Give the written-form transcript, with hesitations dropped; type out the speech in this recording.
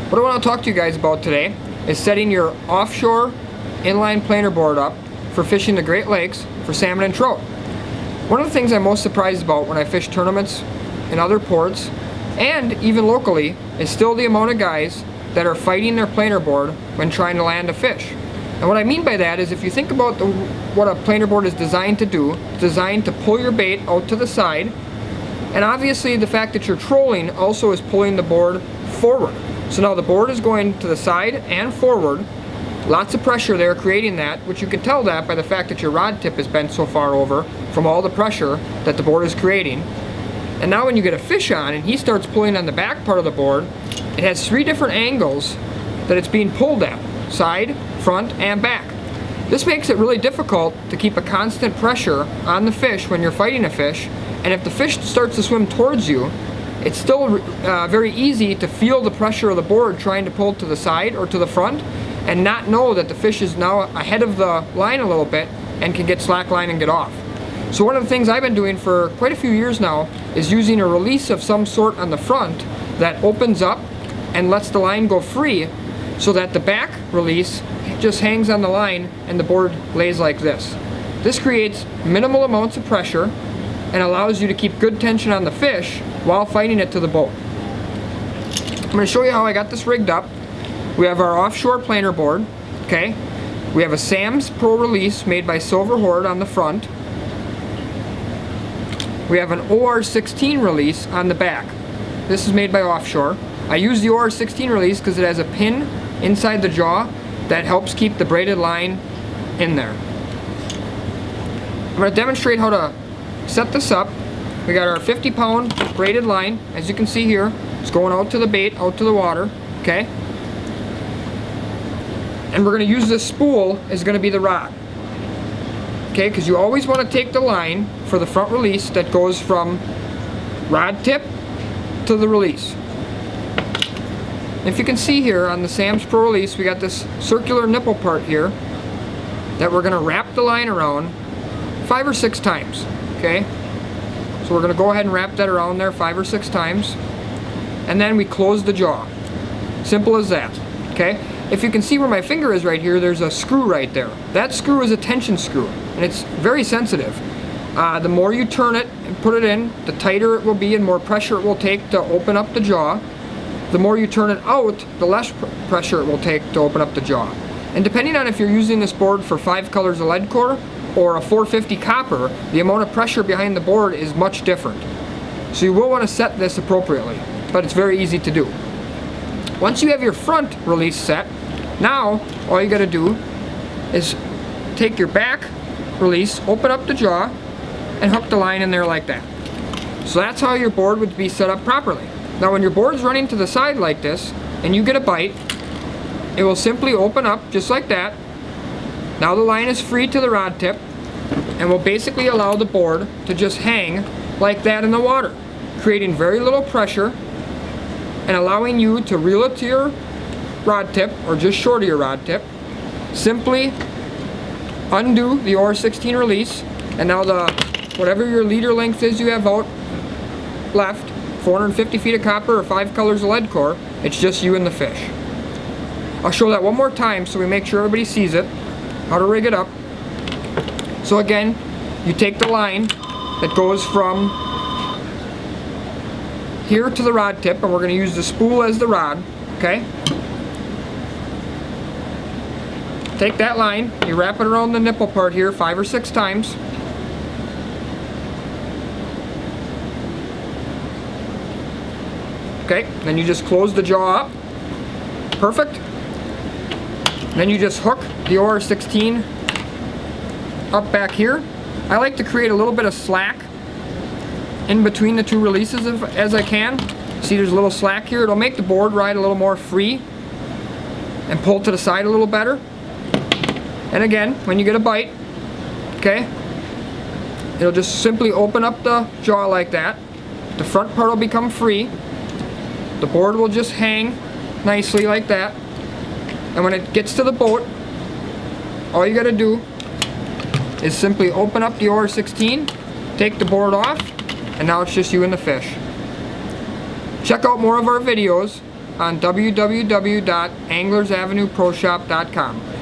What I want to talk to you guys about today is setting your offshore inline planer board up for fishing the Great Lakes for salmon and trout. One of the things I'm most surprised about when I fish tournaments in other ports and even locally is still the amount of guys that are fighting their planer board when trying to land a fish. And what I mean by that is if you think about what a planer board is designed to do, it's designed to pull your bait out to the side, and obviously the fact that you're trolling also is pulling the board forward. So now the board is going to the side and forward, lots of pressure there creating that, which you can tell that by the fact that your rod tip is bent so far over from all the pressure that the board is creating. And now when you get a fish on and he starts pulling on the back part of the board, it has 3 different angles that it's being pulled at: side, front, and back. This makes it really difficult to keep a constant pressure on the fish when you're fighting a fish, and if the fish starts to swim towards you, it's still very easy to feel the pressure of the board trying to pull to the side or to the front and not know that the fish is now ahead of the line a little bit and can get slack line and get off. So one of the things I've been doing for quite a few years now is using a release of some sort on the front that opens up and lets the line go free, so that the back release just hangs on the line and the board lays like this. This creates minimal amounts of pressure and allows you to keep good tension on the fish while fighting it to the boat. I'm going to show you how I got this rigged up. We have our offshore planer board, okay? We have a Sam's Pro release made by Silver Horde on the front. We have an OR16 release on the back. This is made by Offshore. I use the OR16 release because it has a pin inside the jaw that helps keep the braided line in there. I'm going to demonstrate how to set this up. We got our 50-pound braided line, as you can see here. It's going out to the bait, out to the water, okay? And we're going to use this spool as going to be the rod, okay? Because you always want to take the line for the front release that goes from rod tip to the release. If you can see here on the Sam's Pro release, we got this circular nipple part here that we're going to wrap the line around 5 or 6 times, okay? So we're going to go ahead and wrap that around there 5 or 6 times, and then we close the jaw. Simple as that, okay? If you can see where my finger is right here, there's a screw right there. That screw is a tension screw, and it's very sensitive. The more you turn it and put it in, the tighter it will be and more pressure it will take to open up the jaw. The more you turn it out, the less pressure it will take to open up the jaw. And depending on if you're using this board for 5 colors of lead core or a 450 copper, the amount of pressure behind the board is much different. So you will want to set this appropriately, but it's very easy to do. Once you have your front release set, now all you got to do is take your back release, open up the jaw, and hook the line in there like that. So that's how your board would be set up properly. Now when your board is running to the side like this and you get a bite, it will simply open up just like that. Now the line is free to the rod tip and will basically allow the board to just hang like that in the water, creating very little pressure and allowing you to reel it to your rod tip or just short of your rod tip. Simply undo the OR16 release, and now whatever your leader length is you have out left, 450 feet of copper or 5 colors of lead core, it's just you and the fish. I'll show that one more time so we make sure everybody sees it, how to rig it up. So again, you take the line that goes from here to the rod tip, and we're going to use the spool as the rod, okay? Take that line, you wrap it around the nipple part here 5 or 6 times. Okay, then you just close the jaw up. Perfect. Then you just hook the OR16 up back here. I like to create a little bit of slack in between the 2 releases as I can. See, there's a little slack here. It'll make the board ride a little more free and pull to the side a little better. And again, when you get a bite, okay, it'll just simply open up the jaw like that. The front part will become free. The board will just hang nicely like that. And when it gets to the boat, all you got to do is simply open up the OR16, take the board off, and now it's just you and the fish. Check out more of our videos on www.anglersavenueproshop.com.